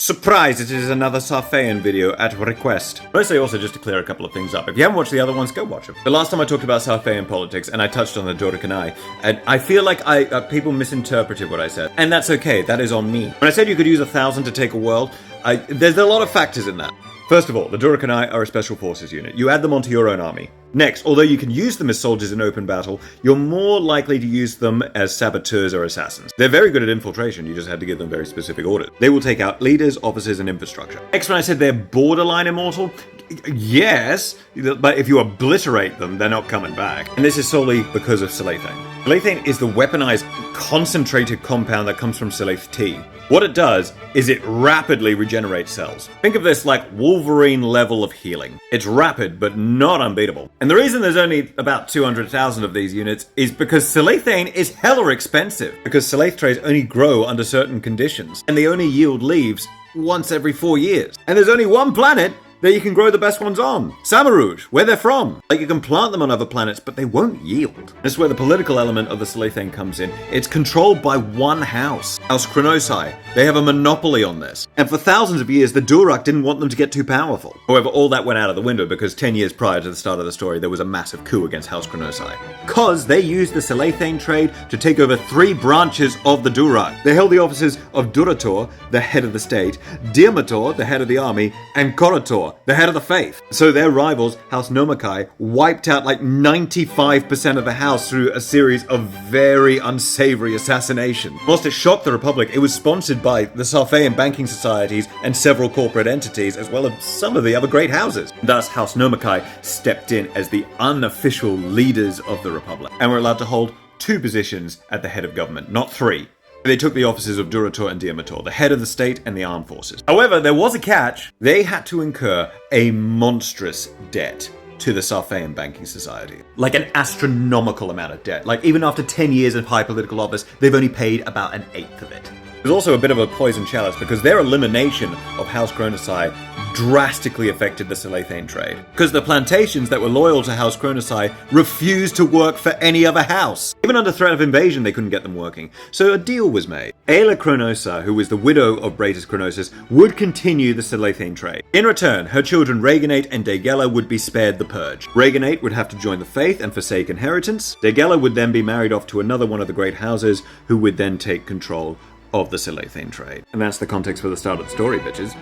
Surprise, it is another Sarfeyan video at request. Mostly also just to clear a couple of things up. If you haven't watched the other ones, go watch them. The last time I talked about Sarfeyan politics, and I touched on the Dorikanai, and I feel like people misinterpreted what I said. And that's okay, that is on me. When I said you could use 1,000 to take a world, there's a lot of factors in that. First of all, the Dorikanai are a special forces unit. You add them onto your own army. Next, although you can use them as soldiers in open battle, you're more likely to use them as saboteurs or assassins. They're very good at infiltration, you just had to give them very specific orders. They will take out leaders, officers, and infrastructure. Next, when I said they're borderline immortal, yes, but if you obliterate them, they're not coming back. And this is solely because of Silethane. Silethane is the weaponized, concentrated compound that comes from Sileth T. What it does is it rapidly regenerates cells. Think of this like Wolverine level of healing. It's rapid, but not unbeatable. And the reason there's only about 200,000 of these units is because Silethane is hella expensive. Because Sileth trays only grow under certain conditions, and they only yield leaves once every 4 years. And there's only one planet that you can grow the best ones on. Samarouge, where they're from. Like, you can plant them on other planets, but they won't yield. This is where the political element of the Silethane comes in. It's controlled by one house, House Chronosai. They have a monopoly on this. And for thousands of years, the Duruk didn't want them to get too powerful. However, all that went out of the window because 10 years prior to the start of the story, there was a massive coup against House Chronosai. Because they used the Silethane trade to take over 3 branches of the Duruk. They held the offices of Durator, the head of the state, Diamator, the head of the army, and Korator, the head of the faith. So their rivals, House Nomakai, wiped out like 95% of the house through a series of very unsavory assassinations. Whilst it shocked the Republic, it was sponsored by the Sarfeyan banking societies and several corporate entities, as well as some of the other great houses. Thus, House Nomakai stepped in as the unofficial leaders of the Republic, and were allowed to hold 2 positions at the head of government, not 3. They took the offices of Durator and Diamator, the head of the state and the armed forces. However, there was a catch. They had to incur a monstrous debt to the Sarfeyan banking society. Like an astronomical amount of debt. Like, even after 10 years of high political office, they've only paid about 1/8 of it. There's also a bit of a poison chalice because their elimination of House Chronosai drastically affected the Silethane trade. Because the plantations that were loyal to House Chronosai refused to work for any other house. Even under threat of invasion, they couldn't get them working. So a deal was made. Aela Chronosa, who was the widow of Bratus Chronosus, would continue the Silethane trade. In return, her children Reganate and Daegela would be spared the purge. Reganate would have to join the faith and forsake inheritance. Daegela would then be married off to another one of the great houses, who would then take control of the Silethane trade. And that's the context for the start of the story, bitches.